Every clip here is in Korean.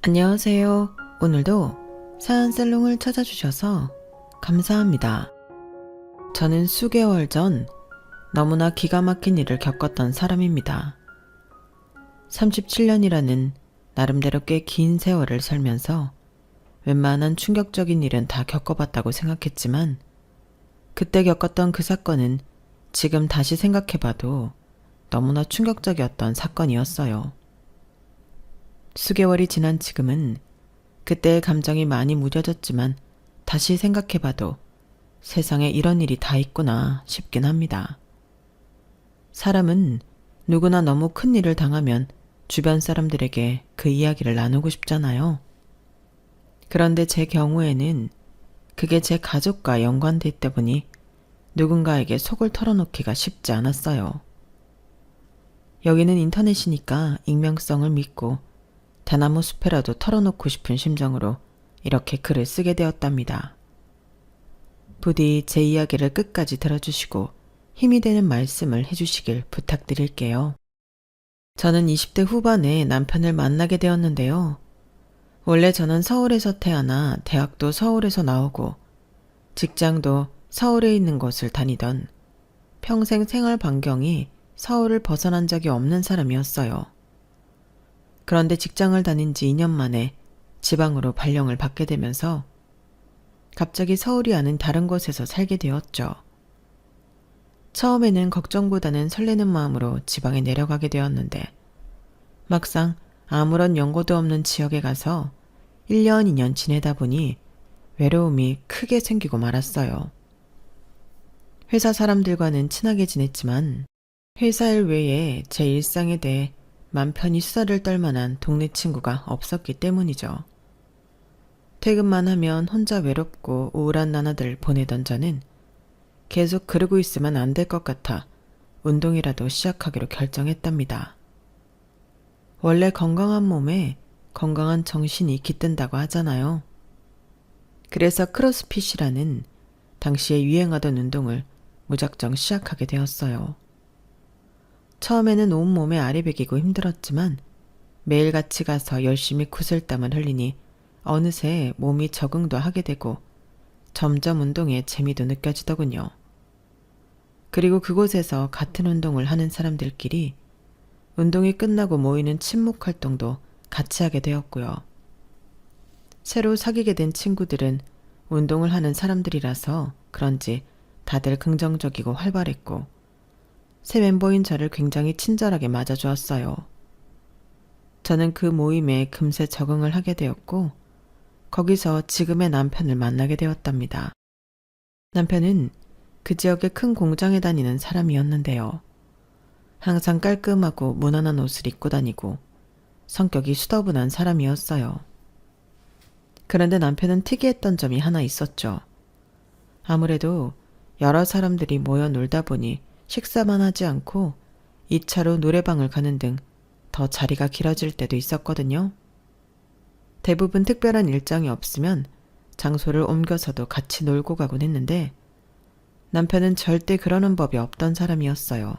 안녕하세요. 오늘도 사연살롱을 찾아주셔서 감사합니다. 저는 수개월 전 너무나 기가 막힌 일을 겪었던 사람입니다. 37년이라는 나름대로 꽤 긴 세월을 살면서 웬만한 충격적인 일은 다 겪어봤다고 생각했지만 그때 겪었던 그 사건은 지금 다시 생각해봐도 너무나 충격적이었던 사건이었어요. 수개월이 지난 지금은 그때의 감정이 많이 무뎌졌지만 다시 생각해봐도 세상에 이런 일이 다 있구나 싶긴 합니다. 사람은 누구나 너무 큰 일을 당하면 주변 사람들에게 그 이야기를 나누고 싶잖아요. 그런데 제 경우에는 그게 제 가족과 연관돼 있다 보니 누군가에게 속을 털어놓기가 쉽지 않았어요. 여기는 인터넷이니까 익명성을 믿고 대나무 숲에라도 털어놓고 싶은 심정으로 이렇게 글을 쓰게 되었답니다. 부디 제 이야기를 끝까지 들어주시고 힘이 되는 말씀을 해주시길 부탁드릴게요. 저는 20대 후반에 남편을 만나게 되었는데요. 원래 저는 서울에서 태어나 대학도 서울에서 나오고 직장도 서울에 있는 곳을 다니던 평생 생활 반경이 서울을 벗어난 적이 없는 사람이었어요. 그런데 직장을 다닌 지 2년 만에 지방으로 발령을 받게 되면서 갑자기 서울이 아닌 다른 곳에서 살게 되었죠. 처음에는 걱정보다는 설레는 마음으로 지방에 내려가게 되었는데 막상 아무런 연고도 없는 지역에 가서 1년, 2년 지내다 보니 외로움이 크게 생기고 말았어요. 회사 사람들과는 친하게 지냈지만 회사 일 외에 제 일상에 대해 맘 편히 수다를 떨 만한 동네 친구가 없었기 때문이죠. 퇴근만 하면 혼자 외롭고 우울한 나날들을 보내던 저는 계속 그러고 있으면 안 될 것 같아 운동이라도 시작하기로 결정했답니다. 원래 건강한 몸에 건강한 정신이 깃든다고 하잖아요. 그래서 크로스핏이라는 당시에 유행하던 운동을 무작정 시작하게 되었어요. 처음에는 온몸에 알이 배기고 힘들었지만 매일같이 가서 열심히 구슬땀을 흘리니 어느새 몸이 적응도 하게 되고 점점 운동에 재미도 느껴지더군요. 그리고 그곳에서 같은 운동을 하는 사람들끼리 운동이 끝나고 모이는 친목 활동도 같이 하게 되었고요. 새로 사귀게 된 친구들은 운동을 하는 사람들이라서 그런지 다들 긍정적이고 활발했고 새 멤버인 저를 굉장히 친절하게 맞아주었어요. 저는 그 모임에 금세 적응을 하게 되었고 거기서 지금의 남편을 만나게 되었답니다. 남편은 그 지역의 큰 공장에 다니는 사람이었는데요. 항상 깔끔하고 무난한 옷을 입고 다니고 성격이 수더분한 사람이었어요. 그런데 남편은 특이했던 점이 하나 있었죠. 아무래도 여러 사람들이 모여 놀다 보니 식사만 하지 않고 2차로 노래방을 가는 등 더 자리가 길어질 때도 있었거든요. 대부분 특별한 일정이 없으면 장소를 옮겨서도 같이 놀고 가곤 했는데 남편은 절대 그러는 법이 없던 사람이었어요.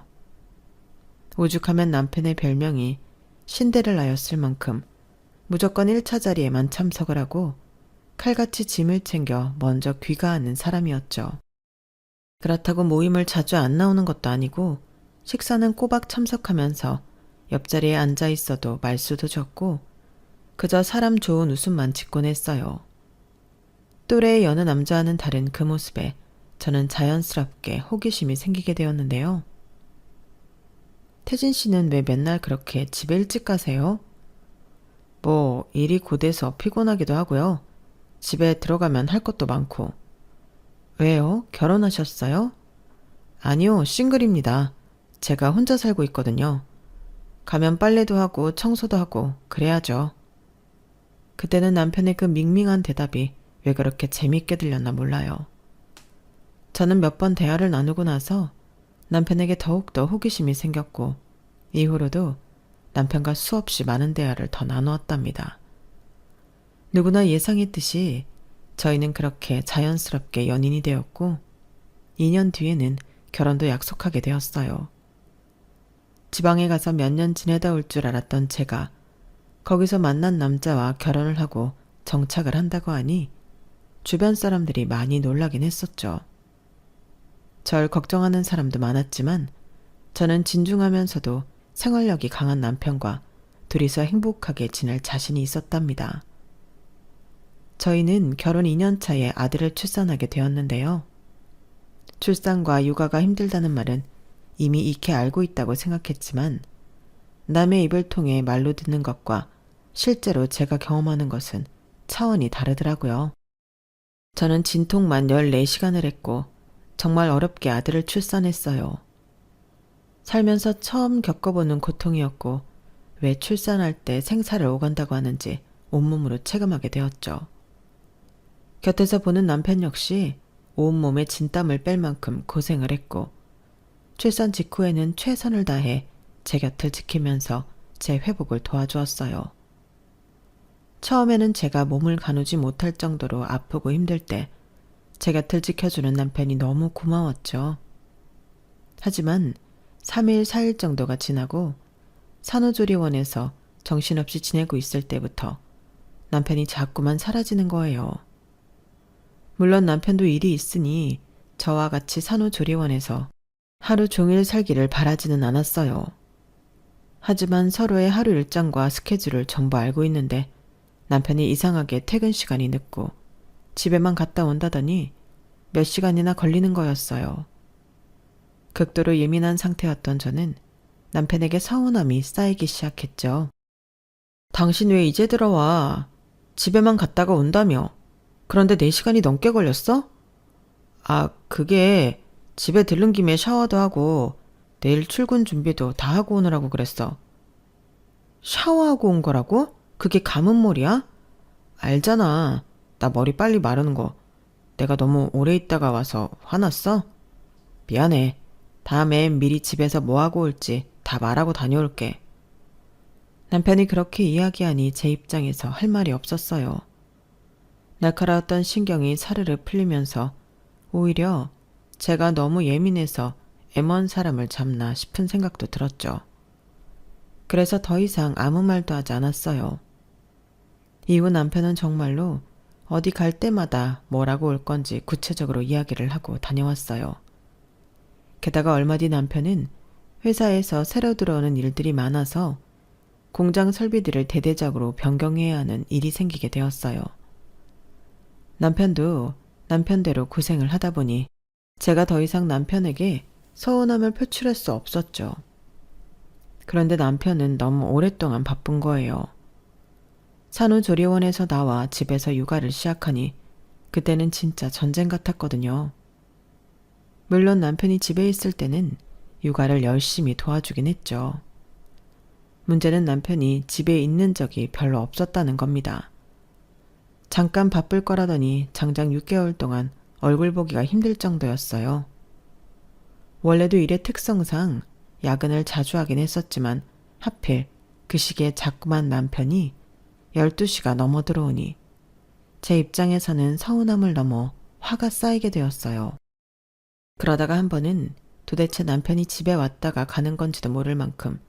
오죽하면 남편의 별명이 신데렐라였을 만큼 무조건 1차 자리에만 참석을 하고 칼같이 짐을 챙겨 먼저 귀가하는 사람이었죠. 그렇다고 모임을 자주 안 나오는 것도 아니고 식사는 꼬박 참석하면서 옆자리에 앉아 있어도 말수도 적고 그저 사람 좋은 웃음만 짓곤 했어요. 또래의 여느 남자와는 다른 그 모습에 저는 자연스럽게 호기심이 생기게 되었는데요. 태진 씨는 왜 맨날 그렇게 집에 일찍 가세요? 뭐 일이 고돼서 피곤하기도 하고요. 집에 들어가면 할 것도 많고. 왜요? 결혼하셨어요? 아니요, 싱글입니다. 제가 혼자 살고 있거든요. 가면 빨래도 하고 청소도 하고 그래야죠. 그때는 남편의 그 밍밍한 대답이 왜 그렇게 재밌게 들렸나 몰라요. 저는 몇 번 대화를 나누고 나서 남편에게 더욱더 호기심이 생겼고 이후로도 남편과 수없이 많은 대화를 더 나누었답니다. 누구나 예상했듯이 저희는 그렇게 자연스럽게 연인이 되었고 2년 뒤에는 결혼도 약속하게 되었어요. 지방에 가서 몇 년 지내다 올 줄 알았던 제가 거기서 만난 남자와 결혼을 하고 정착을 한다고 하니 주변 사람들이 많이 놀라긴 했었죠. 절 걱정하는 사람도 많았지만 저는 진중하면서도 생활력이 강한 남편과 둘이서 행복하게 지낼 자신이 있었답니다. 저희는 결혼 2년 차에 아들을 출산하게 되었는데요. 출산과 육아가 힘들다는 말은 이미 익히 알고 있다고 생각했지만 남의 입을 통해 말로 듣는 것과 실제로 제가 경험하는 것은 차원이 다르더라고요. 저는 진통만 14시간을 했고 정말 어렵게 아들을 출산했어요. 살면서 처음 겪어보는 고통이었고 왜 출산할 때 생사를 오간다고 하는지 온몸으로 체감하게 되었죠. 곁에서 보는 남편 역시 온몸에 진땀을 뺄 만큼 고생을 했고 출산 직후에는 최선을 다해 제 곁을 지키면서 제 회복을 도와주었어요. 처음에는 제가 몸을 가누지 못할 정도로 아프고 힘들 때 제 곁을 지켜주는 남편이 너무 고마웠죠. 하지만 3일, 4일 정도가 지나고 산후조리원에서 정신없이 지내고 있을 때부터 남편이 자꾸만 사라지는 거예요. 물론 남편도 일이 있으니 저와 같이 산후조리원에서 하루 종일 살기를 바라지는 않았어요. 하지만 서로의 하루 일정과 스케줄을 전부 알고 있는데 남편이 이상하게 퇴근 시간이 늦고 집에만 갔다 온다더니 몇 시간이나 걸리는 거였어요. 극도로 예민한 상태였던 저는 남편에게 서운함이 쌓이기 시작했죠. 당신 왜 이제 들어와? 집에만 갔다가 온다며? 그런데 4시간이 넘게 걸렸어? 아, 그게 집에 들른 김에 샤워도 하고 내일 출근 준비도 다 하고 오느라고 그랬어. 샤워하고 온 거라고? 그게 감은머리야? 알잖아. 나 머리 빨리 마르는 거. 내가 너무 오래 있다가 와서 화났어? 미안해. 다음엔 미리 집에서 뭐하고 올지 다 말하고 다녀올게. 남편이 그렇게 이야기하니 제 입장에서 할 말이 없었어요. 날카로웠던 신경이 사르르 풀리면서 오히려 제가 너무 예민해서 애먼 사람을 잡나 싶은 생각도 들었죠. 그래서 더 이상 아무 말도 하지 않았어요. 이후 남편은 정말로 어디 갈 때마다 뭐라고 올 건지 구체적으로 이야기를 하고 다녀왔어요. 게다가 얼마 뒤 남편은 회사에서 새로 들어오는 일들이 많아서 공장 설비들을 대대적으로 변경해야 하는 일이 생기게 되었어요. 남편도 남편대로 고생을 하다 보니 제가 더 이상 남편에게 서운함을 표출할 수 없었죠. 그런데 남편은 너무 오랫동안 바쁜 거예요. 산후조리원에서 나와 집에서 육아를 시작하니 그때는 진짜 전쟁 같았거든요. 물론 남편이 집에 있을 때는 육아를 열심히 도와주긴 했죠. 문제는 남편이 집에 있는 적이 별로 없었다는 겁니다. 잠깐 바쁠 거라더니 장장 6개월 동안 얼굴 보기가 힘들 정도였어요. 원래도 일의 특성상 야근을 자주 하긴 했었지만 하필 그 시기에 자꾸만 남편이 12시가 넘어 들어오니 제 입장에서는 서운함을 넘어 화가 쌓이게 되었어요. 그러다가 한 번은 도대체 남편이 집에 왔다가 가는 건지도 모를 만큼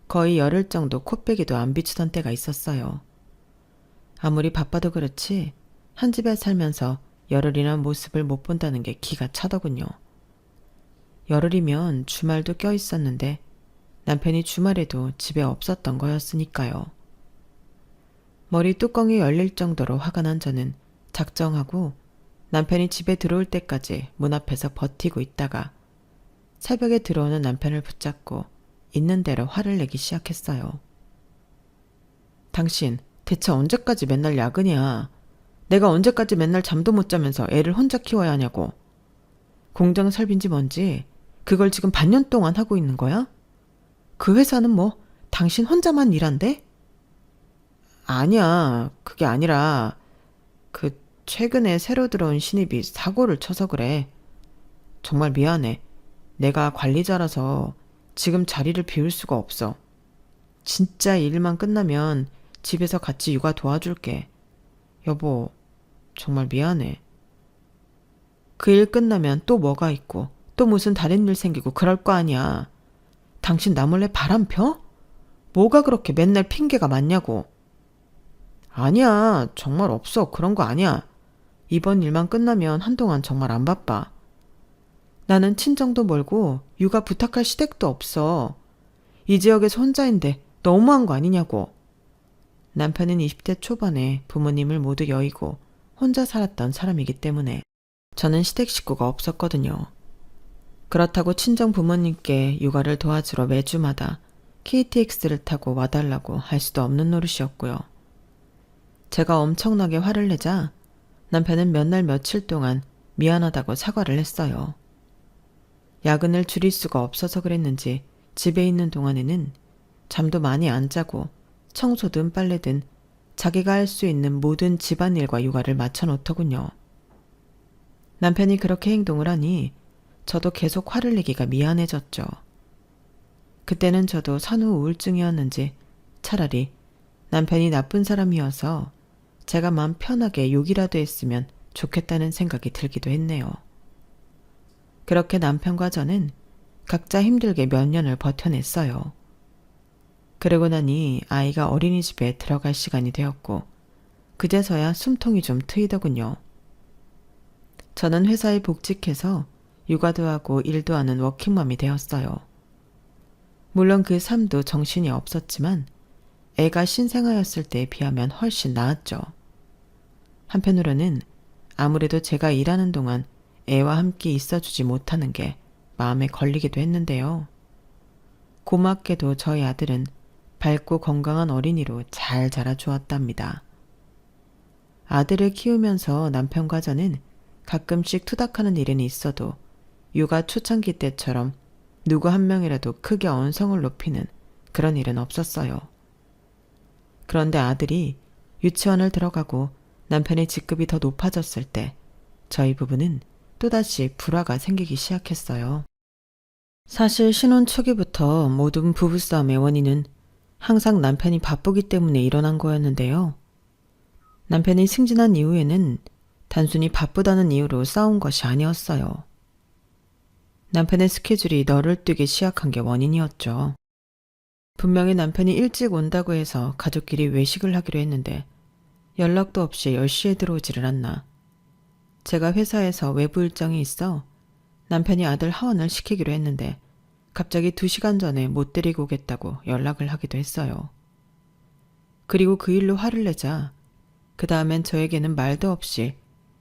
거의 열흘 정도 코빼기도 안 비추던 때가 있었어요. 아무리 바빠도 그렇지 한 집에 살면서 열흘이나 모습을 못 본다는 게 기가 차더군요. 열흘이면 주말도 껴 있었는데 남편이 주말에도 집에 없었던 거였으니까요. 머리 뚜껑이 열릴 정도로 화가 난 저는 작정하고 남편이 집에 들어올 때까지 문 앞에서 버티고 있다가 새벽에 들어오는 남편을 붙잡고 있는 대로 화를 내기 시작했어요. 당신 대체 언제까지 맨날 야근이야? 내가 언제까지 맨날 잠도 못 자면서 애를 혼자 키워야 하냐고. 공장 설비인지 뭔지 그걸 지금 반년 동안 하고 있는 거야? 그 회사는 뭐 당신 혼자만 일한대? 아니야. 그게 아니라 최근에 새로 들어온 신입이 사고를 쳐서 그래. 정말 미안해. 내가 관리자라서 지금 자리를 비울 수가 없어. 진짜 이 일만 끝나면 집에서 같이 육아 도와줄게. 여보, 정말 미안해. 그 일 끝나면 또 뭐가 있고 또 무슨 다른 일 생기고 그럴 거 아니야. 당신 나 몰래 바람 펴? 뭐가 그렇게 맨날 핑계가 많냐고. 아니야, 정말 없어. 그런 거 아니야. 이번 일만 끝나면 한동안 정말 안 바빠. 나는 친정도 멀고 육아 부탁할 시댁도 없어. 이 지역에서 혼자인데 너무한 거 아니냐고. 남편은 20대 초반에 부모님을 모두 여의고 혼자 살았던 사람이기 때문에 저는 시댁 식구가 없었거든요. 그렇다고 친정 부모님께 육아를 도와주러 매주마다 KTX를 타고 와달라고 할 수도 없는 노릇이었고요. 제가 엄청나게 화를 내자 남편은 몇 날 며칠 동안 미안하다고 사과를 했어요. 야근을 줄일 수가 없어서 그랬는지 집에 있는 동안에는 잠도 많이 안 자고 청소든 빨래든 자기가 할 수 있는 모든 집안일과 육아를 맞춰 놓더군요. 남편이 그렇게 행동을 하니 저도 계속 화를 내기가 미안해졌죠. 그때는 저도 산후 우울증이었는지 차라리 남편이 나쁜 사람이어서 제가 마음 편하게 욕이라도 했으면 좋겠다는 생각이 들기도 했네요. 그렇게 남편과 저는 각자 힘들게 몇 년을 버텨냈어요. 그러고 나니 아이가 어린이집에 들어갈 시간이 되었고 그제서야 숨통이 좀 트이더군요. 저는 회사에 복직해서 육아도 하고 일도 하는 워킹맘이 되었어요. 물론 그 삶도 정신이 없었지만 애가 신생아였을 때에 비하면 훨씬 나았죠. 한편으로는 아무래도 제가 일하는 동안 애와 함께 있어주지 못하는 게 마음에 걸리기도 했는데요. 고맙게도 저희 아들은 밝고 건강한 어린이로 잘 자라주었답니다. 아들을 키우면서 남편과 저는 가끔씩 투닥하는 일은 있어도 육아 초창기 때처럼 누구 한 명이라도 크게 언성을 높이는 그런 일은 없었어요. 그런데 아들이 유치원을 들어가고 남편의 직급이 더 높아졌을 때 저희 부부는 또다시 불화가 생기기 시작했어요. 사실 신혼 초기부터 모든 부부싸움의 원인은 항상 남편이 바쁘기 때문에 일어난 거였는데요. 남편이 승진한 이후에는 단순히 바쁘다는 이유로 싸운 것이 아니었어요. 남편의 스케줄이 너를 뛰기 시작한 게 원인이었죠. 분명히 남편이 일찍 온다고 해서 가족끼리 외식을 하기로 했는데 연락도 없이 10시에 들어오지를 않나. 제가 회사에서 외부 일정이 있어 남편이 아들 하원을 시키기로 했는데 갑자기 2시간 전에 못 데리고 오겠다고 연락을 하기도 했어요. 그리고 그 일로 화를 내자 그 다음엔 저에게는 말도 없이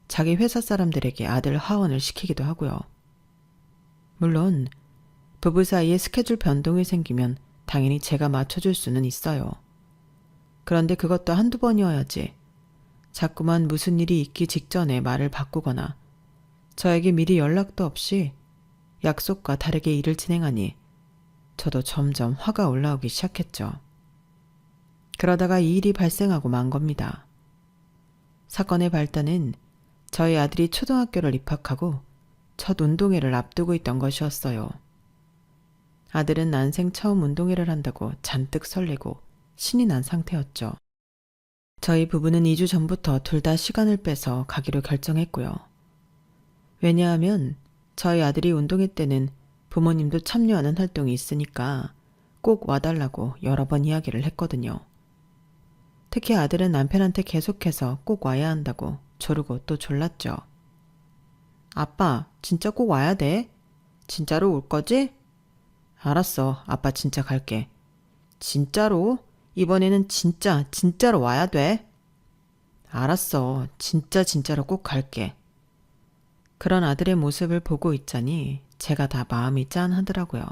자기 회사 사람들에게 아들 하원을 시키기도 하고요. 물론 부부 사이에 스케줄 변동이 생기면 당연히 제가 맞춰줄 수는 있어요. 그런데 그것도 한두 번이어야지 자꾸만 무슨 일이 있기 직전에 말을 바꾸거나 저에게 미리 연락도 없이 약속과 다르게 일을 진행하니 저도 점점 화가 올라오기 시작했죠. 그러다가 이 일이 발생하고 만 겁니다. 사건의 발단은 저희 아들이 초등학교를 입학하고 첫 운동회를 앞두고 있던 것이었어요. 아들은 난생 처음 운동회를 한다고 잔뜩 설레고 신이 난 상태였죠. 저희 부부는 2주 전부터 둘 다 시간을 빼서 가기로 결정했고요. 왜냐하면 저희 아들이 운동회 때는 부모님도 참여하는 활동이 있으니까 꼭 와달라고 여러 번 이야기를 했거든요. 특히 아들은 남편한테 계속해서 꼭 와야 한다고 조르고 또 졸랐죠. 아빠, 진짜 꼭 와야 돼? 진짜로 올 거지? 알았어, 아빠 진짜 갈게. 진짜로? 이번에는 진짜로 와야 돼? 알았어, 진짜로 꼭 갈게. 그런 아들의 모습을 보고 있자니 제가 다 마음이 짠하더라고요.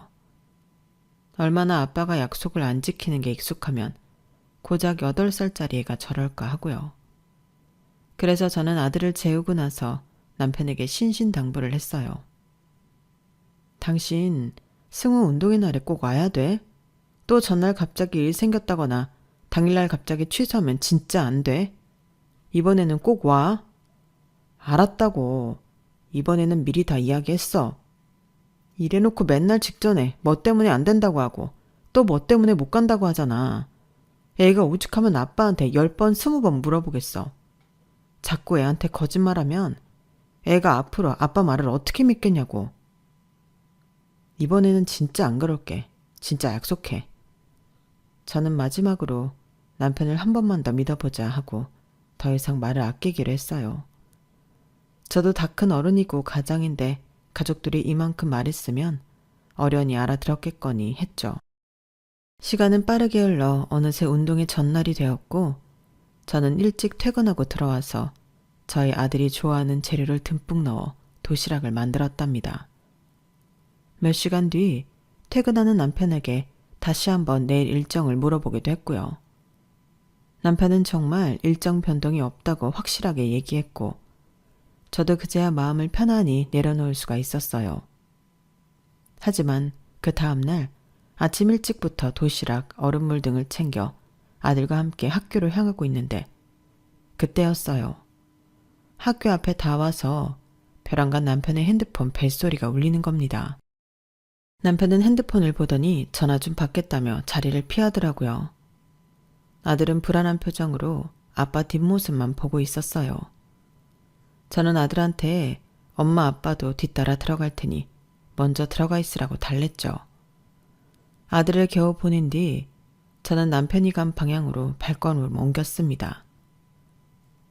얼마나 아빠가 약속을 안 지키는 게 익숙하면 고작 8살짜리 애가 저럴까 하고요. 그래서 저는 아들을 재우고 나서 남편에게 신신당부를 했어요. 당신 승우 운동회 날에 꼭 와야 돼? 또 전날 갑자기 일 생겼다거나 당일날 갑자기 취소하면 진짜 안 돼. 이번에는 꼭 와. 알았다고. 이번에는 미리 다 이야기했어. 이래놓고 맨날 직전에 뭐 때문에 안 된다고 하고 또 뭐 때문에 못 간다고 하잖아. 애가 오죽하면 아빠한테 10번 20번 물어보겠어. 자꾸 애한테 거짓말하면 애가 앞으로 아빠 말을 어떻게 믿겠냐고. 이번에는 진짜 안 그럴게. 진짜 약속해. 저는 마지막으로 남편을 한 번만 더 믿어보자 하고 더 이상 말을 아끼기로 했어요. 저도 다 큰 어른이고 가장인데 가족들이 이만큼 말했으면 어련히 알아들었겠거니 했죠. 시간은 빠르게 흘러 어느새 운동의 전날이 되었고 저는 일찍 퇴근하고 들어와서 저희 아들이 좋아하는 재료를 듬뿍 넣어 도시락을 만들었답니다. 몇 시간 뒤 퇴근하는 남편에게 다시 한번 내일 일정을 물어보기도 했고요. 남편은 정말 일정 변동이 없다고 확실하게 얘기했고 저도 그제야 마음을 편안히 내려놓을 수가 있었어요. 하지만 그 다음날 아침 일찍부터 도시락, 얼음물 등을 챙겨 아들과 함께 학교로 향하고 있는데 그때였어요. 학교 앞에 다 와서 벼랑간 남편의 핸드폰 벨소리가 울리는 겁니다. 남편은 핸드폰을 보더니 전화 좀 받겠다며 자리를 피하더라고요. 아들은 불안한 표정으로 아빠 뒷모습만 보고 있었어요. 저는 아들한테 엄마 아빠도 뒤따라 들어갈 테니 먼저 들어가 있으라고 달랬죠. 아들을 겨우 보낸 뒤 저는 남편이 간 방향으로 발걸음을 옮겼습니다.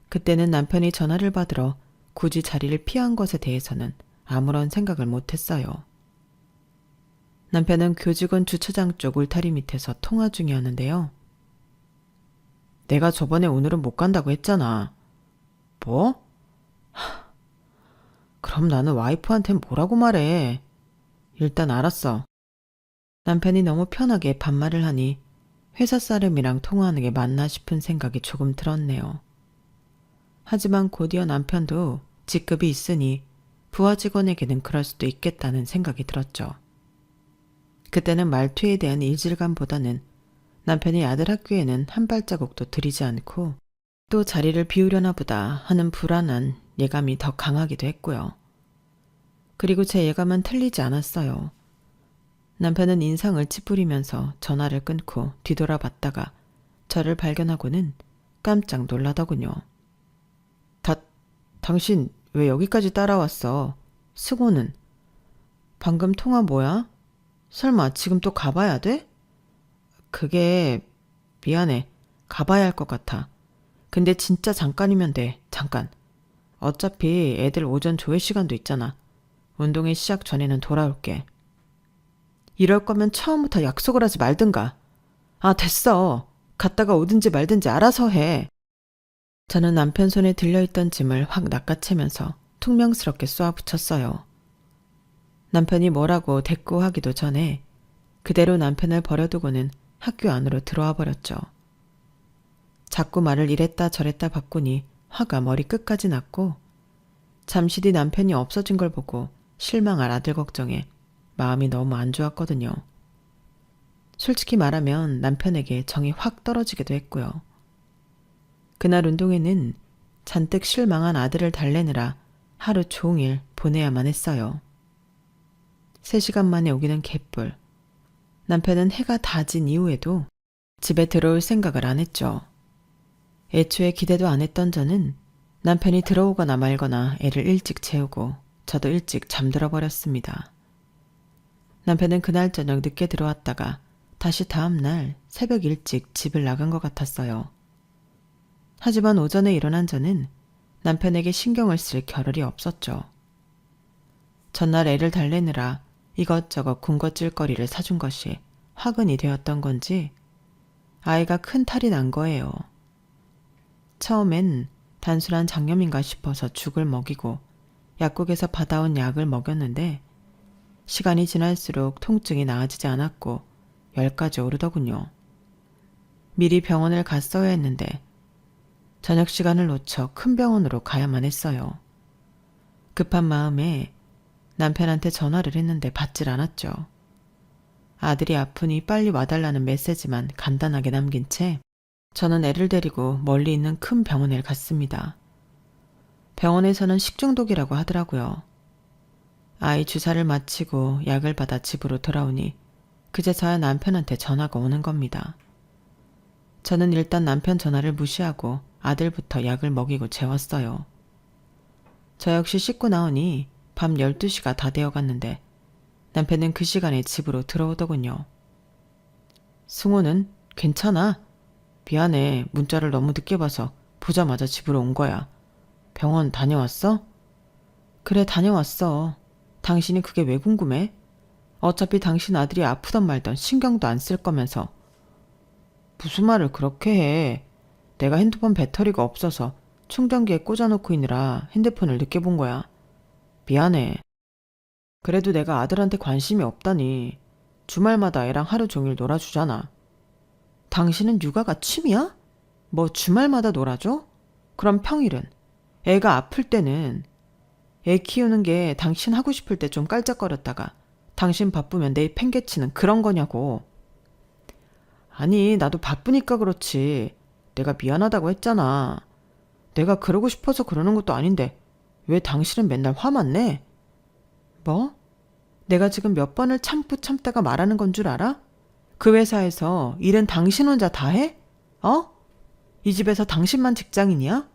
그때는 남편이 전화를 받으러 굳이 자리를 피한 것에 대해서는 아무런 생각을 못했어요. 남편은 교직원 주차장 쪽 울타리 밑에서 통화 중이었는데요. 내가 저번에 오늘은 못 간다고 했잖아. 뭐? 그럼 나는 와이프한테 뭐라고 말해? 일단 알았어. 남편이 너무 편하게 반말을 하니 회사 사람이랑 통화하는 게 맞나 싶은 생각이 조금 들었네요. 하지만 곧이어 남편도 직급이 있으니 부하 직원에게는 그럴 수도 있겠다는 생각이 들었죠. 그때는 말투에 대한 이질감보다는 남편이 아들 학교에는 한 발자국도 들이지 않고 또 자리를 비우려나 보다 하는 불안한 예감이 더 강하기도 했고요. 그리고 제 예감은 틀리지 않았어요. 남편은 인상을 찌푸리면서 전화를 끊고 뒤돌아봤다가 저를 발견하고는 깜짝 놀라더군요. 당신 왜 여기까지 따라왔어? 승호는? 방금 통화 뭐야? 설마 지금 또 가봐야 돼? 그게 미안해. 가봐야 할 것 같아. 근데 진짜 잠깐이면 돼. 잠깐. 어차피 애들 오전 조회 시간도 있잖아. 운동회 시작 전에는 돌아올게. 이럴 거면 처음부터 약속을 하지 말든가. 아, 됐어. 갔다가 오든지 말든지 알아서 해. 저는 남편 손에 들려있던 짐을 확 낚아채면서 퉁명스럽게 쏘아붙였어요. 남편이 뭐라고 대꾸하기도 전에 그대로 남편을 버려두고는 학교 안으로 들어와 버렸죠. 자꾸 말을 이랬다 저랬다 바꾸니 화가 머리 끝까지 났고 잠시 뒤 남편이 없어진 걸 보고 실망할 아들 걱정에 마음이 너무 안 좋았거든요. 솔직히 말하면 남편에게 정이 확 떨어지기도 했고요. 그날 운동회는 잔뜩 실망한 아들을 달래느라 하루 종일 보내야만 했어요. 3시간 만에 오기는 개뿔. 남편은 해가 다 진 이후에도 집에 들어올 생각을 안 했죠. 애초에 기대도 안 했던 저는 남편이 들어오거나 말거나 애를 일찍 재우고 저도 일찍 잠들어 버렸습니다. 남편은 그날 저녁 늦게 들어왔다가 다시 다음 날 새벽 일찍 집을 나간 것 같았어요. 하지만 오전에 일어난 저는 남편에게 신경을 쓸 겨를이 없었죠. 전날 애를 달래느라 이것저것 군것질거리를 사준 것이 화근이 되었던 건지 아이가 큰 탈이 난 거예요. 처음엔 단순한 장염인가 싶어서 죽을 먹이고 약국에서 받아온 약을 먹였는데 시간이 지날수록 통증이 나아지지 않았고 열까지 오르더군요. 미리 병원을 갔어야 했는데 저녁 시간을 놓쳐 큰 병원으로 가야만 했어요. 급한 마음에 남편한테 전화를 했는데 받질 않았죠. 아들이 아프니 빨리 와달라는 메시지만 간단하게 남긴 채 저는 애를 데리고 멀리 있는 큰 병원에 갔습니다. 병원에서는 식중독이라고 하더라고요. 아이 주사를 마치고 약을 받아 집으로 돌아오니 그제서야 남편한테 전화가 오는 겁니다. 저는 일단 남편 전화를 무시하고 아들부터 약을 먹이고 재웠어요. 저 역시 씻고 나오니 밤 12시가 다 되어갔는데 남편은 그 시간에 집으로 들어오더군요. 승호는 괜찮아? 미안해. 문자를 너무 늦게 봐서 보자마자 집으로 온 거야. 병원 다녀왔어? 그래, 다녀왔어. 당신이 그게 왜 궁금해? 어차피 당신 아들이 아프던 말던 신경도 안 쓸 거면서. 무슨 말을 그렇게 해. 내가 핸드폰 배터리가 없어서 충전기에 꽂아놓고 있느라 핸드폰을 늦게 본 거야. 미안해. 그래도 내가 아들한테 관심이 없다니. 주말마다 애랑 하루 종일 놀아주잖아. 당신은 육아가 취미야? 뭐 주말마다 놀아줘? 그럼 평일은? 애가 아플 때는? 애 키우는 게 당신 하고 싶을 때 좀 깔짝거렸다가 당신 바쁘면 내 팽개치는 그런 거냐고. 아니, 나도 바쁘니까 그렇지. 내가 미안하다고 했잖아. 내가 그러고 싶어서 그러는 것도 아닌데 왜 당신은 맨날 화만 내? 뭐? 내가 지금 몇 번을 참다가 말하는 건 줄 알아? 그 회사에서 일은 당신 혼자 다 해? 어? 이 집에서 당신만 직장인이야?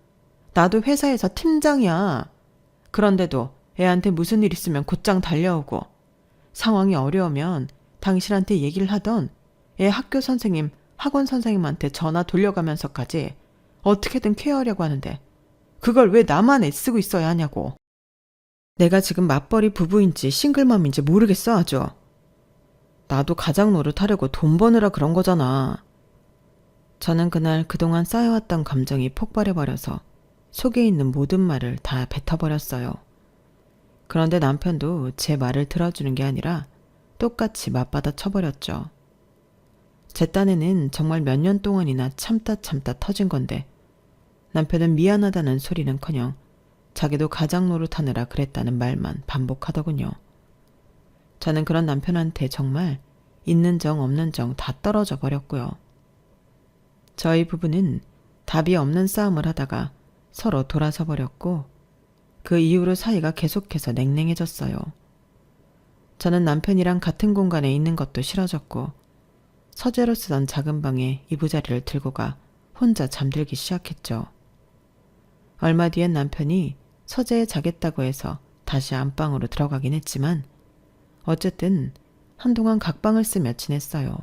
나도 회사에서 팀장이야. 그런데도 애한테 무슨 일 있으면 곧장 달려오고 상황이 어려우면 당신한테 얘기를 하던 애 학교 선생님, 학원 선생님한테 전화 돌려가면서까지 어떻게든 케어하려고 하는데 그걸 왜 나만 애쓰고 있어야 하냐고. 내가 지금 맞벌이 부부인지 싱글맘인지 모르겠어 아주. 나도 가장 노릇하려고 돈 버느라 그런 거잖아. 저는 그날 그동안 쌓여왔던 감정이 폭발해버려서 속에 있는 모든 말을 다 뱉어버렸어요. 그런데 남편도 제 말을 들어주는 게 아니라 똑같이 맞받아 쳐버렸죠. 제 딴에는 정말 몇 년 동안이나 참다 터진 건데 남편은 미안하다는 소리는커녕 자기도 가장 노릇하느라 그랬다는 말만 반복하더군요. 저는 그런 남편한테 정말 있는 정 없는 정 다 떨어져 버렸고요. 저희 부부는 답이 없는 싸움을 하다가 서로 돌아서 버렸고 그 이후로 사이가 계속해서 냉랭해졌어요. 저는 남편이랑 같은 공간에 있는 것도 싫어졌고 서재로 쓰던 작은 방에 이부자리를 들고 가 혼자 잠들기 시작했죠. 얼마 뒤엔 남편이 서재에 자겠다고 해서 다시 안방으로 들어가긴 했지만 어쨌든 한동안 각방을 쓰며 지냈어요.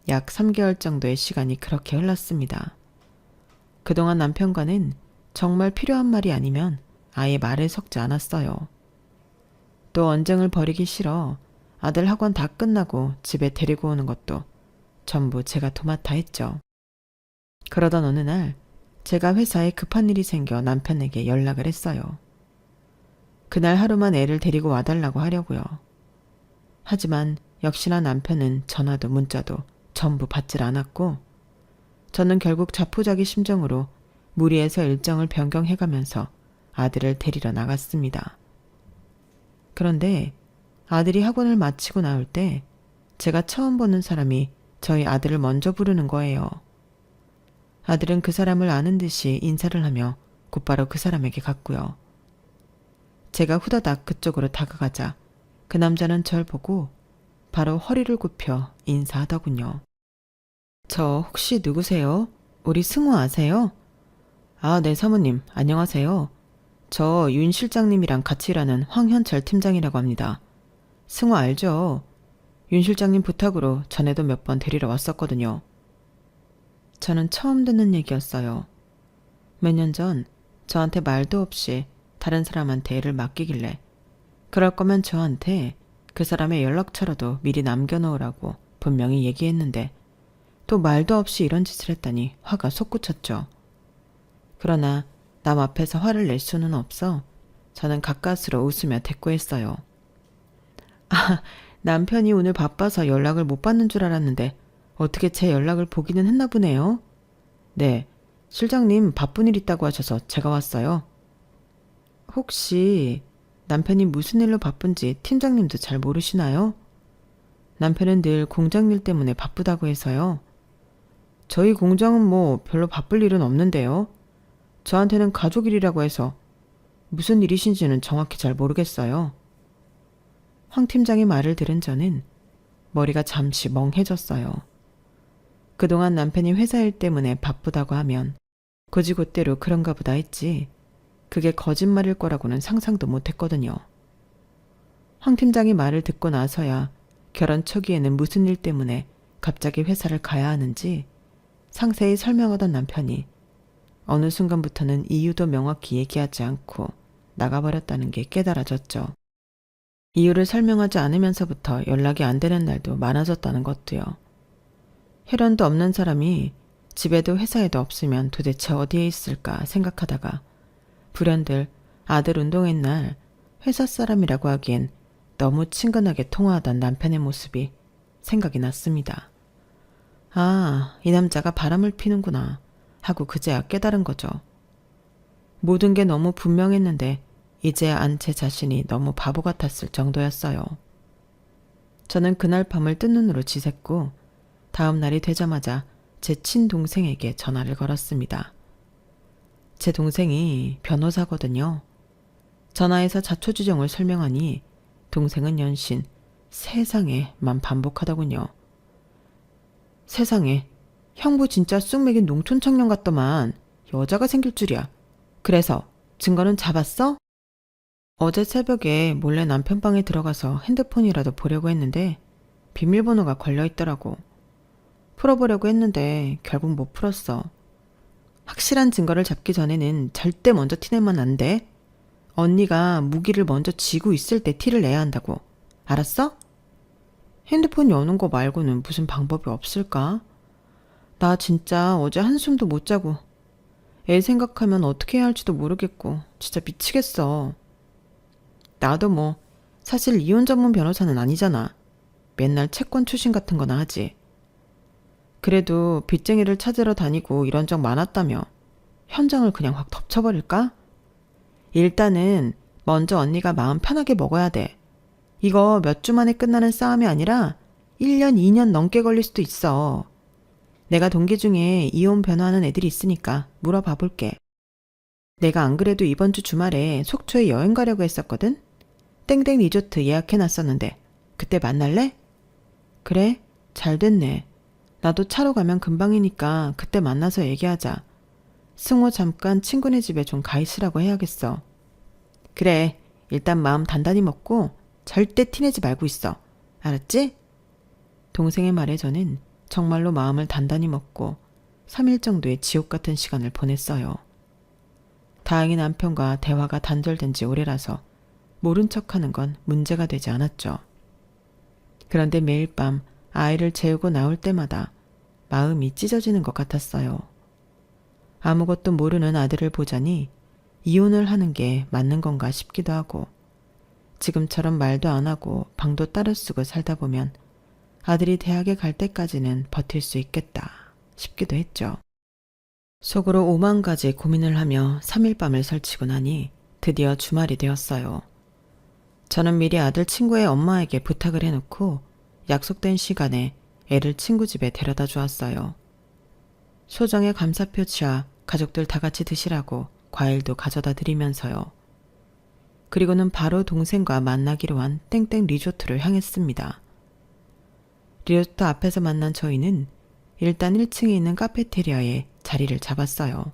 약 3개월 정도의 시간이 그렇게 흘렀습니다. 그동안 남편과는 정말 필요한 말이 아니면 아예 말을 섞지 않았어요. 또 언쟁을 벌이기 싫어 아들 학원 다 끝나고 집에 데리고 오는 것도 전부 제가 도맡아 했죠. 그러던 어느 날 제가 회사에 급한 일이 생겨 남편에게 연락을 했어요. 그날 하루만 애를 데리고 와달라고 하려고요. 하지만 역시나 남편은 전화도 문자도 전부 받질 않았고 저는 결국 자포자기 심정으로 무리해서 일정을 변경해가면서 아들을 데리러 나갔습니다. 그런데 아들이 학원을 마치고 나올 때 제가 처음 보는 사람이 저희 아들을 먼저 부르는 거예요. 아들은 그 사람을 아는 듯이 인사를 하며 곧바로 그 사람에게 갔고요. 제가 후다닥 그쪽으로 다가가자 그 남자는 절 보고 바로 허리를 굽혀 인사하더군요. 저 혹시 누구세요? 우리 승우 아세요? 아, 네 사모님 안녕하세요. 저 윤 실장님이랑 같이 일하는 황현철 팀장이라고 합니다. 승우 알죠? 윤 실장님 부탁으로 전에도 몇 번 데리러 왔었거든요. 저는 처음 듣는 얘기였어요. 몇 년 전 저한테 말도 없이 다른 사람한테 애를 맡기길래 그럴 거면 저한테 그 사람의 연락처라도 미리 남겨놓으라고 분명히 얘기했는데 또 말도 없이 이런 짓을 했다니 화가 솟구쳤죠. 그러나 남 앞에서 화를 낼 수는 없어 저는 가까스로 웃으며 대꾸했어요. 아, 남편이 오늘 바빠서 연락을 못 받는 줄 알았는데 어떻게 제 연락을 보기는 했나 보네요. 네, 실장님 바쁜 일 있다고 하셔서 제가 왔어요. 혹시 남편이 무슨 일로 바쁜지 팀장님도 잘 모르시나요? 남편은 늘 공장 일 때문에 바쁘다고 해서요. 저희 공장은 뭐 별로 바쁠 일은 없는데요. 저한테는 가족 일이라고 해서 무슨 일이신지는 정확히 잘 모르겠어요. 황 팀장의 말을 들은 저는 머리가 잠시 멍해졌어요. 그동안 남편이 회사 일 때문에 바쁘다고 하면 곧이곧대로 그런가 보다 했지 그게 거짓말일 거라고는 상상도 못했거든요. 황 팀장이 말을 듣고 나서야 결혼 초기에는 무슨 일 때문에 갑자기 회사를 가야 하는지 상세히 설명하던 남편이 어느 순간부터는 이유도 명확히 얘기하지 않고 나가버렸다는 게 깨달아졌죠. 이유를 설명하지 않으면서부터 연락이 안 되는 날도 많아졌다는 것도요. 혈연도 없는 사람이 집에도 회사에도 없으면 도대체 어디에 있을까 생각하다가 불현들 아들 운동회 날 회사 사람이라고 하기엔 너무 친근하게 통화하던 남편의 모습이 생각이 났습니다. 아, 이 남자가 바람을 피는구나 하고 그제야 깨달은 거죠. 모든 게 너무 분명했는데 이제야 안 제 자신이 너무 바보 같았을 정도였어요. 저는 그날 밤을 뜬 눈으로 지샜고 다음 날이 되자마자 제 친동생에게 전화를 걸었습니다. 제 동생이 변호사거든요. 전화해서 자초지종을 설명하니 동생은 연신 세상에만 반복하더군요. 세상에, 형부 진짜 쑥 맥인 농촌 청년 같더만 여자가 생길 줄이야. 그래서 증거는 잡았어? 어제 새벽에 몰래 남편 방에 들어가서 핸드폰이라도 보려고 했는데 비밀번호가 걸려있더라고. 풀어보려고 했는데 결국 못 풀었어. 확실한 증거를 잡기 전에는 절대 먼저 티내면 안 돼. 언니가 무기를 먼저 쥐고 있을 때 티를 내야 한다고. 알았어? 핸드폰 여는 거 말고는 무슨 방법이 없을까? 나 진짜 어제 한숨도 못 자고 애 생각하면 어떻게 해야 할지도 모르겠고 진짜 미치겠어. 나도 뭐 사실 이혼 전문 변호사는 아니잖아. 맨날 채권 추심 같은 거나 하지. 그래도 빚쟁이를 찾으러 다니고 이런 적 많았다며 현장을 그냥 확 덮쳐버릴까? 일단은 먼저 언니가 마음 편하게 먹어야 돼. 이거 몇 주 만에 끝나는 싸움이 아니라 1년, 2년 넘게 걸릴 수도 있어. 내가 동기 중에 이혼 변호하는 애들이 있으니까 물어봐 볼게. 내가 안 그래도 이번 주 주말에 속초에 여행 가려고 했었거든? 땡땡 리조트 예약해놨었는데 그때 만날래? 그래? 잘 됐네. 나도 차로 가면 금방이니까 그때 만나서 얘기하자. 승호 잠깐 친구네 집에 좀 가 있으라고 해야겠어. 그래, 일단 마음 단단히 먹고 절대 티내지 말고 있어. 알았지? 동생의 말에 저는 정말로 마음을 단단히 먹고 3일 정도의 지옥 같은 시간을 보냈어요. 다행히 남편과 대화가 단절된 지 오래라서 모른 척하는 건 문제가 되지 않았죠. 그런데 매일 밤 아이를 재우고 나올 때마다 마음이 찢어지는 것 같았어요. 아무것도 모르는 아들을 보자니 이혼을 하는 게 맞는 건가 싶기도 하고 지금처럼 말도 안 하고 방도 따로 쓰고 살다 보면 아들이 대학에 갈 때까지는 버틸 수 있겠다 싶기도 했죠. 속으로 오만 가지 고민을 하며 3일 밤을 설치고 나니 드디어 주말이 되었어요. 저는 미리 아들 친구의 엄마에게 부탁을 해놓고 약속된 시간에 애를 친구 집에 데려다 주었어요. 소정의 감사표지와 가족들 다 같이 드시라고 과일도 가져다 드리면서요. 그리고는 바로 동생과 만나기로 한 땡땡 리조트를 향했습니다. 리조트 앞에서 만난 저희는 일단 1층에 있는 카페테리아에 자리를 잡았어요.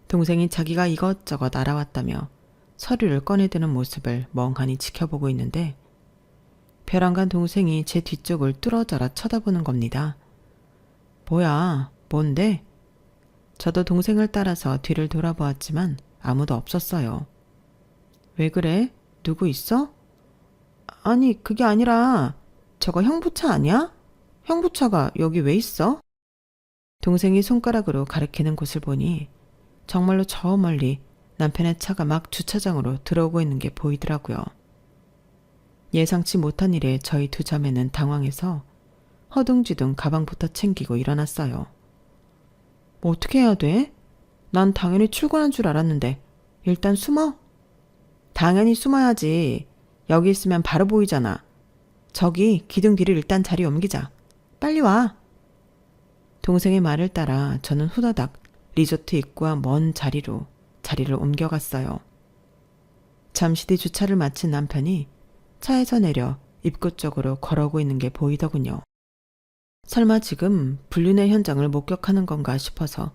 동생이 자기가 이것저것 알아왔다며 서류를 꺼내드는 모습을 멍하니 지켜보고 있는데 벼랑간 동생이 제 뒤쪽을 뚫어져라 쳐다보는 겁니다. 뭐야, 뭔데? 저도 동생을 따라서 뒤를 돌아보았지만 아무도 없었어요. 왜 그래? 누구 있어? 아니, 그게 아니라 저거 형부차 아니야? 형부차가 여기 왜 있어? 동생이 손가락으로 가리키는 곳을 보니 정말로 저 멀리 남편의 차가 막 주차장으로 들어오고 있는 게 보이더라고요. 예상치 못한 일에 저희 두 자매는 당황해서 허둥지둥 가방부터 챙기고 일어났어요. 뭐 어떻게 해야 돼? 난 당연히 출근한 줄 알았는데 일단 숨어? 당연히 숨어야지. 여기 있으면 바로 보이잖아. 저기 기둥 뒤를 일단 자리 옮기자. 빨리 와. 동생의 말을 따라 저는 후다닥 리조트 입구와 먼 자리로 자리를 옮겨갔어요. 잠시 뒤 주차를 마친 남편이 차에서 내려 입구 쪽으로 걸어오고 있는 게 보이더군요. 설마 지금 불륜의 현장을 목격하는 건가 싶어서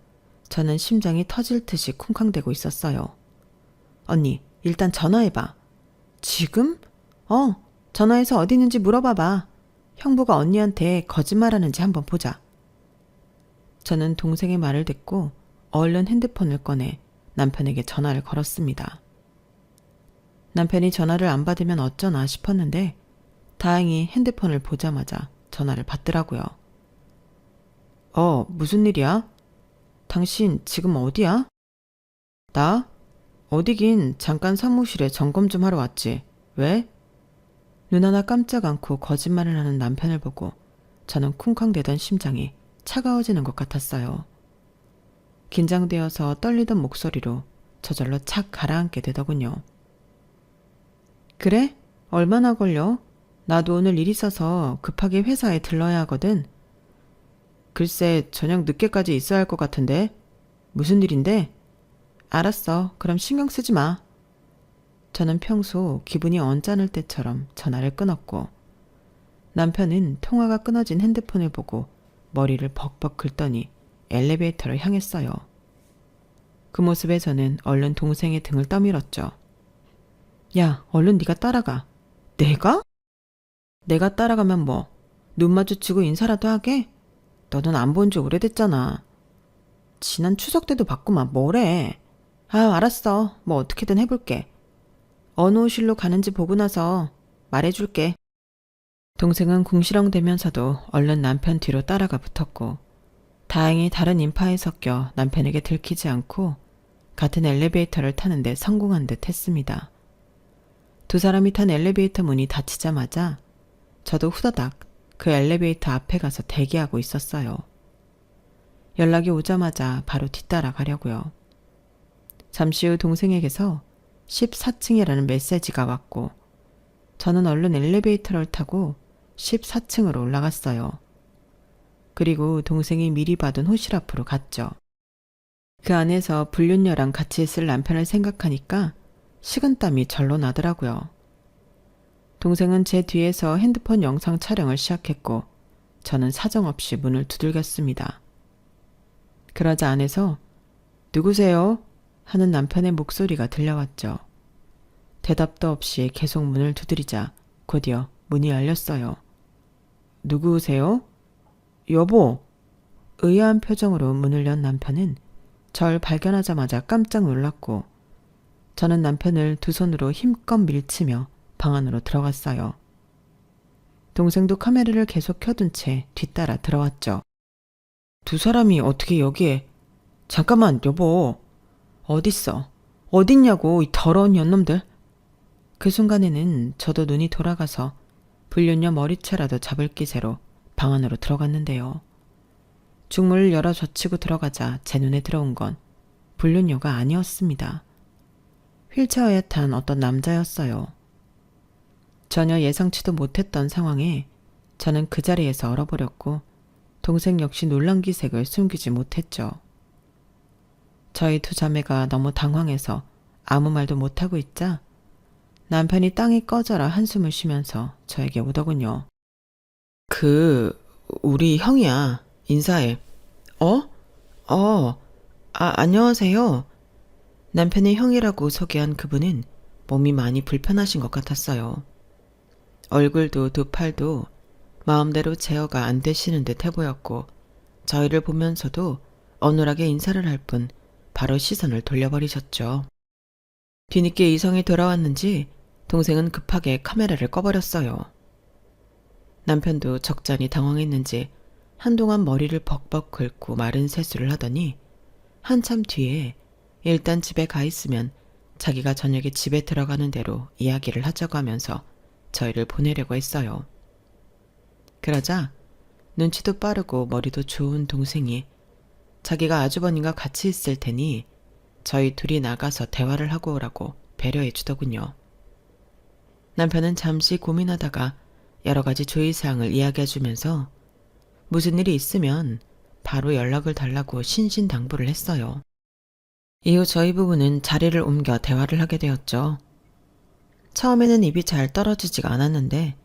저는 심장이 터질 듯이 쿵쾅대고 있었어요. 언니, 일단 전화해봐. 지금? 전화해서 어디 있는지 물어봐봐. 형부가 언니한테 거짓말하는지 한번 보자. 저는 동생의 말을 듣고 얼른 핸드폰을 꺼내 남편에게 전화를 걸었습니다. 남편이 전화를 안 받으면 어쩌나 싶었는데 다행히 핸드폰을 보자마자 전화를 받더라고요. 무슨 일이야? 당신 지금 어디야? 나? 어디긴 잠깐 사무실에 점검 좀 하러 왔지. 왜? 눈 하나 깜짝 않고 거짓말을 하는 남편을 보고 저는 쿵쾅대던 심장이 차가워지는 것 같았어요. 긴장되어서 떨리던 목소리로 저절로 착 가라앉게 되더군요. 그래? 얼마나 걸려? 나도 오늘 일 있어서 급하게 회사에 들러야 하거든. 글쎄, 저녁 늦게까지 있어야 할 것 같은데. 무슨 일인데? 알았어. 그럼 신경 쓰지 마. 저는 평소 기분이 언짢을 때처럼 전화를 끊었고 남편은 통화가 끊어진 핸드폰을 보고 머리를 벅벅 긁더니 엘리베이터를 향했어요. 그 모습에 저는 얼른 동생의 등을 떠밀었죠. 야, 얼른 네가 따라가. 내가? 내가 따라가면 뭐? 눈 마주치고 인사라도 하게? 너는 안 본 지 오래됐잖아. 지난 추석 때도 봤구만. 뭐래? 알았어. 뭐 어떻게든 해볼게. 어느 호실로 가는지 보고 나서 말해줄게. 동생은 궁시렁대면서도 얼른 남편 뒤로 따라가 붙었고 다행히 다른 인파에 섞여 남편에게 들키지 않고 같은 엘리베이터를 타는데 성공한 듯 했습니다. 두 사람이 탄 엘리베이터 문이 닫히자마자 저도 후다닥 그 엘리베이터 앞에 가서 대기하고 있었어요. 연락이 오자마자 바로 뒤따라 가려고요. 잠시 후 동생에게서 14층이라는 메시지가 왔고 저는 얼른 엘리베이터를 타고 14층으로 올라갔어요. 그리고 동생이 미리 받은 호실 앞으로 갔죠. 그 안에서 불륜녀랑 같이 있을 남편을 생각하니까 식은땀이 절로 나더라고요. 동생은 제 뒤에서 핸드폰 영상 촬영을 시작했고 저는 사정없이 문을 두들겼습니다. 그러자 안에서 누구세요? 하는 남편의 목소리가 들려왔죠. 대답도 없이 계속 문을 두드리자 곧이어 문이 열렸어요. 누구세요? 여보. 의아한 표정으로 문을 연 남편은 절 발견하자마자 깜짝 놀랐고 저는 남편을 두 손으로 힘껏 밀치며 방 안으로 들어갔어요. 동생도 카메라를 계속 켜둔 채 뒤따라 들어왔죠. 두 사람이 어떻게 여기에... 잠깐만 여보. 어딨어? 어딨냐고 이 더러운 년놈들. 그 순간에는 저도 눈이 돌아가서 불륜녀 머리채라도 잡을 기세로 방 안으로 들어갔는데요. 중문을 열어 젖히고 들어가자 제 눈에 들어온 건 불륜녀가 아니었습니다. 휠체어에 탄 어떤 남자였어요. 전혀 예상치도 못했던 상황에 저는 그 자리에서 얼어버렸고 동생 역시 놀란 기색을 숨기지 못했죠. 저희 두 자매가 너무 당황해서 아무 말도 못하고 있자 남편이 땅이 꺼져라 한숨을 쉬면서 저에게 오더군요. 우리 형이야. 인사해. 안녕하세요. 남편의 형이라고 소개한 그분은 몸이 많이 불편하신 것 같았어요. 얼굴도 두 팔도 마음대로 제어가 안 되시는 듯 해보였고 저희를 보면서도 어눌하게 인사를 할 뿐 바로 시선을 돌려버리셨죠. 뒤늦게 이성이 돌아왔는지 동생은 급하게 카메라를 꺼버렸어요. 남편도 적잖이 당황했는지 한동안 머리를 벅벅 긁고 마른 세수를 하더니 한참 뒤에 일단 집에 가 있으면 자기가 저녁에 집에 들어가는 대로 이야기를 하자고 하면서 저희를 보내려고 했어요. 그러자 눈치도 빠르고 머리도 좋은 동생이 자기가 아주버님과 같이 있을 테니 저희 둘이 나가서 대화를 하고 오라고 배려해 주더군요. 남편은 잠시 고민하다가 여러 가지 주의사항을 이야기해 주면서 무슨 일이 있으면 바로 연락을 달라고 신신당부를 했어요. 이후 저희 부부는 자리를 옮겨 대화를 하게 되었죠. 처음에는 입이 잘 떨어지지가 않았는데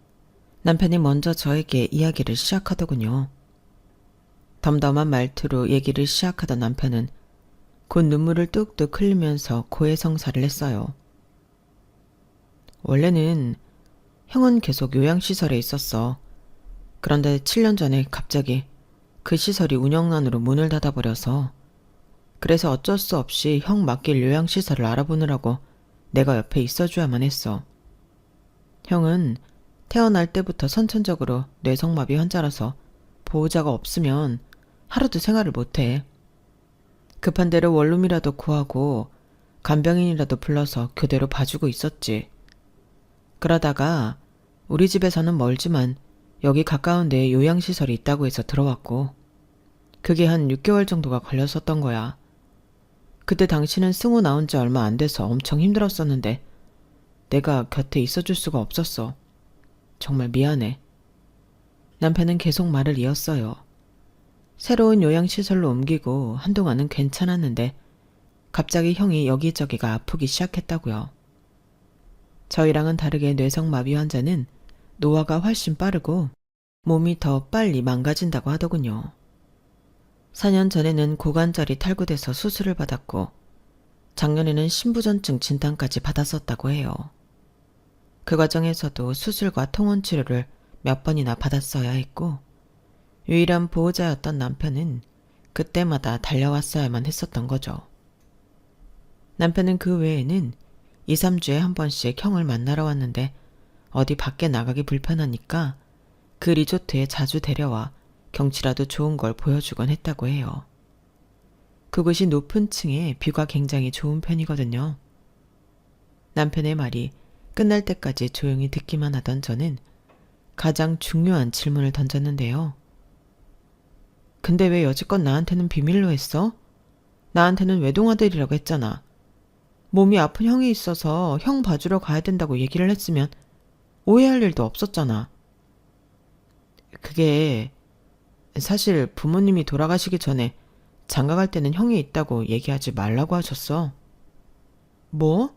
남편이 먼저 저에게 이야기를 시작하더군요. 덤덤한 말투로 얘기를 시작하던 남편은 곧 눈물을 뚝뚝 흘리면서 고해성사를 했어요. 원래는 형은 계속 요양시설에 있었어. 그런데 7년 전에 갑자기 그 시설이 운영난으로 문을 닫아버려서 그래서 어쩔 수 없이 형 맡길 요양시설을 알아보느라고 내가 옆에 있어줘야만 했어. 형은 태어날 때부터 선천적으로 뇌성마비 환자라서 보호자가 없으면 하루도 생활을 못해. 급한 대로 원룸이라도 구하고 간병인이라도 불러서 교대로 봐주고 있었지. 그러다가 우리 집에서는 멀지만 여기 가까운 데에 요양시설이 있다고 해서 들어왔고 그게 한 6개월 정도가 걸렸었던 거야. 그때 당신은 승우 나온 지 얼마 안 돼서 엄청 힘들었었는데 내가 곁에 있어줄 수가 없었어. 정말 미안해. 남편은 계속 말을 이었어요. 새로운 요양시설로 옮기고 한동안은 괜찮았는데 갑자기 형이 여기저기가 아프기 시작했다고요. 저희랑은 다르게 뇌성마비 환자는 노화가 훨씬 빠르고 몸이 더 빨리 망가진다고 하더군요. 4년 전에는 고관절이 탈구돼서 수술을 받았고 작년에는 신부전증 진단까지 받았었다고 해요. 그 과정에서도 수술과 통원치료를 몇 번이나 받았어야 했고 유일한 보호자였던 남편은 그때마다 달려왔어야만 했었던 거죠. 남편은 그 외에는 2, 3주에 한 번씩 형을 만나러 왔는데 어디 밖에 나가기 불편하니까 그 리조트에 자주 데려와 경치라도 좋은 걸 보여주곤 했다고 해요. 그곳이 높은 층에 뷰가 굉장히 좋은 편이거든요. 남편의 말이 끝날 때까지 조용히 듣기만 하던 저는 가장 중요한 질문을 던졌는데요. 근데 왜 여지껏 나한테는 비밀로 했어? 나한테는 외동아들이라고 했잖아. 몸이 아픈 형이 있어서 형 봐주러 가야 된다고 얘기를 했으면 오해할 일도 없었잖아. 그게 사실 부모님이 돌아가시기 전에 장가갈 때는 형이 있다고 얘기하지 말라고 하셨어. 뭐?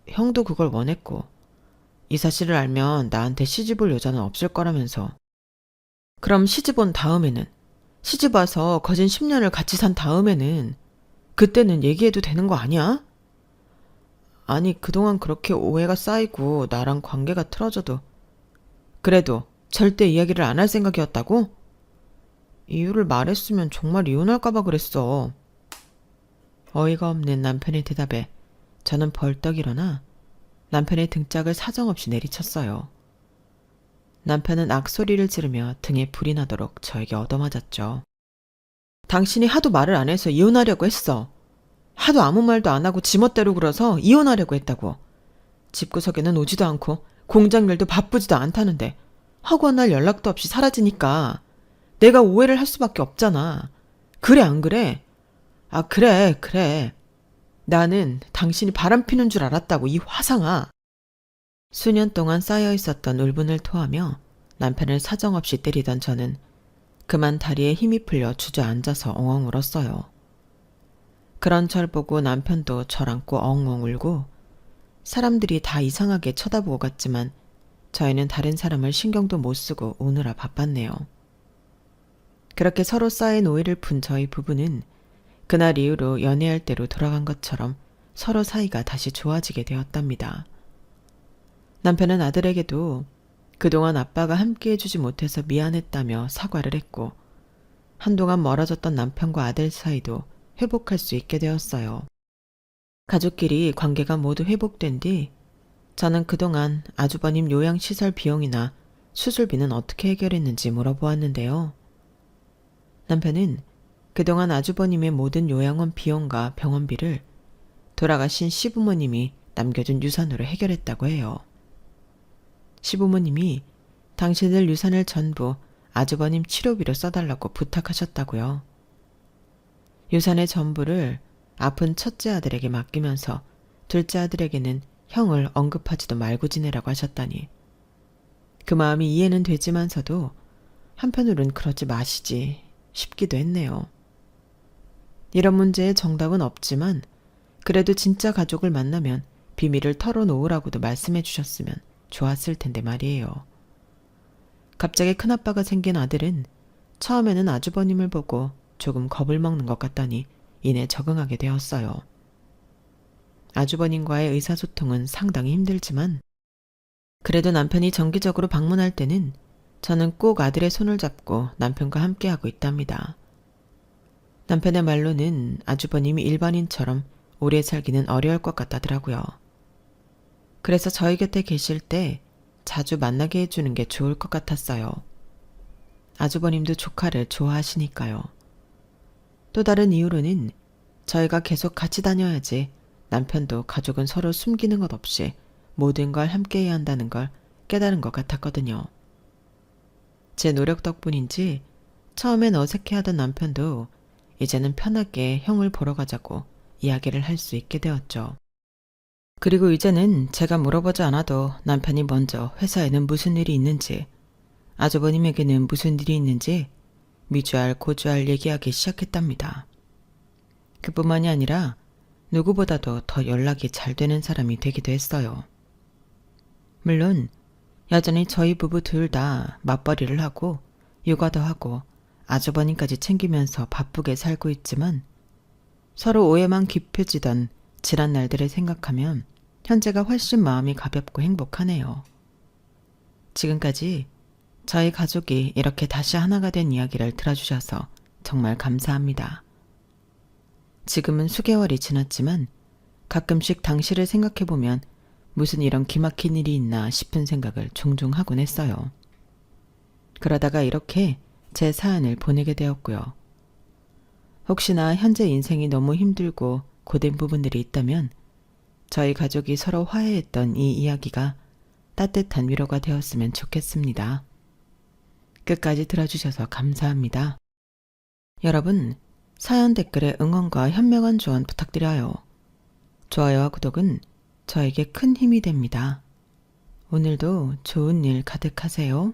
형도 그걸 원했고 이 사실을 알면 나한테 시집 올 여자는 없을 거라면서. 그럼 시집 온 다음에는 시집 와서 거진 10년을 같이 산 다음에는 그때는 얘기해도 되는 거 아니야? 아니 그동안 그렇게 오해가 쌓이고 나랑 관계가 틀어져도 그래도 절대 이야기를 안 할 생각이었다고? 이유를 말했으면 정말 이혼할까봐 그랬어. 어이가 없는 남편의 대답에 저는 벌떡 일어나 남편의 등짝을 사정없이 내리쳤어요. 남편은 악소리를 지르며 등에 불이 나도록 저에게 얻어맞았죠. 당신이 하도 말을 안 해서 이혼하려고 했어. 하도 아무 말도 안 하고 지멋대로 굴어서 이혼하려고 했다고. 집구석에는 오지도 않고 공장 일도 바쁘지도 않다는데 하고 날 연락도 없이 사라지니까 내가 오해를 할 수밖에 없잖아. 그래 안 그래? 아 그래. 나는 당신이 바람피는 줄 알았다고 이 화상아. 수년 동안 쌓여 있었던 울분을 토하며 남편을 사정없이 때리던 저는 그만 다리에 힘이 풀려 주저앉아서 엉엉 울었어요. 그런 절 보고 남편도 절 안고 엉엉 울고 사람들이 다 이상하게 쳐다보고 갔지만 저희는 다른 사람을 신경도 못 쓰고 우느라 바빴네요. 그렇게 서로 쌓인 오해를 푼 저희 부부는 그날 이후로 연애할 때로 돌아간 것처럼 서로 사이가 다시 좋아지게 되었답니다. 남편은 아들에게도 그동안 아빠가 함께 해주지 못해서 미안했다며 사과를 했고 한동안 멀어졌던 남편과 아들 사이도 회복할 수 있게 되었어요. 가족끼리 관계가 모두 회복된 뒤 저는 그동안 아주버님 요양시설 비용이나 수술비는 어떻게 해결했는지 물어보았는데요. 남편은 그동안 아주버님의 모든 요양원 비용과 병원비를 돌아가신 시부모님이 남겨준 유산으로 해결했다고 해요. 시부모님이 당신들 유산을 전부 아주버님 치료비로 써달라고 부탁하셨다고요. 유산의 전부를 아픈 첫째 아들에게 맡기면서 둘째 아들에게는 형을 언급하지도 말고 지내라고 하셨다니. 그 마음이 이해는 되지만서도 한편으론 그러지 마시지 싶기도 했네요. 이런 문제에 정답은 없지만 그래도 진짜 가족을 만나면 비밀을 털어놓으라고도 말씀해 주셨으면 좋았을 텐데 말이에요. 갑자기 큰아빠가 생긴 아들은 처음에는 아주버님을 보고 조금 겁을 먹는 것 같더니 이내 적응하게 되었어요. 아주버님과의 의사소통은 상당히 힘들지만 그래도 남편이 정기적으로 방문할 때는 저는 꼭 아들의 손을 잡고 남편과 함께하고 있답니다. 남편의 말로는 아주버님이 일반인처럼 오래 살기는 어려울 것 같다더라고요. 그래서 저희 곁에 계실 때 자주 만나게 해주는 게 좋을 것 같았어요. 아주버님도 조카를 좋아하시니까요. 또 다른 이유로는 저희가 계속 같이 다녀야지 남편도 가족은 서로 숨기는 것 없이 모든 걸 함께 해야 한다는 걸 깨달은 것 같았거든요. 제 노력 덕분인지 처음엔 어색해하던 남편도 이제는 편하게 형을 보러 가자고 이야기를 할 수 있게 되었죠. 그리고 이제는 제가 물어보지 않아도 남편이 먼저 회사에는 무슨 일이 있는지, 아주버님에게는 무슨 일이 있는지 미주알 고주알 얘기하기 시작했답니다. 그뿐만이 아니라 누구보다도 더 연락이 잘 되는 사람이 되기도 했어요. 물론 여전히 저희 부부 둘 다 맞벌이를 하고 육아도 하고 아주버님까지 챙기면서 바쁘게 살고 있지만 서로 오해만 깊어지던 지난 날들을 생각하면 현재가 훨씬 마음이 가볍고 행복하네요. 지금까지 저희 가족이 이렇게 다시 하나가 된 이야기를 들어주셔서 정말 감사합니다. 지금은 수개월이 지났지만 가끔씩 당시를 생각해보면 무슨 이런 기막힌 일이 있나 싶은 생각을 종종 하곤 했어요. 그러다가 이렇게 제 사연을 보내게 되었고요. 혹시나 현재 인생이 너무 힘들고 고된 부분들이 있다면 저희 가족이 서로 화해했던 이 이야기가 따뜻한 위로가 되었으면 좋겠습니다. 끝까지 들어주셔서 감사합니다. 여러분, 사연 댓글에 응원과 현명한 조언 부탁드려요. 좋아요와 구독은 저에게 큰 힘이 됩니다. 오늘도 좋은 일 가득하세요.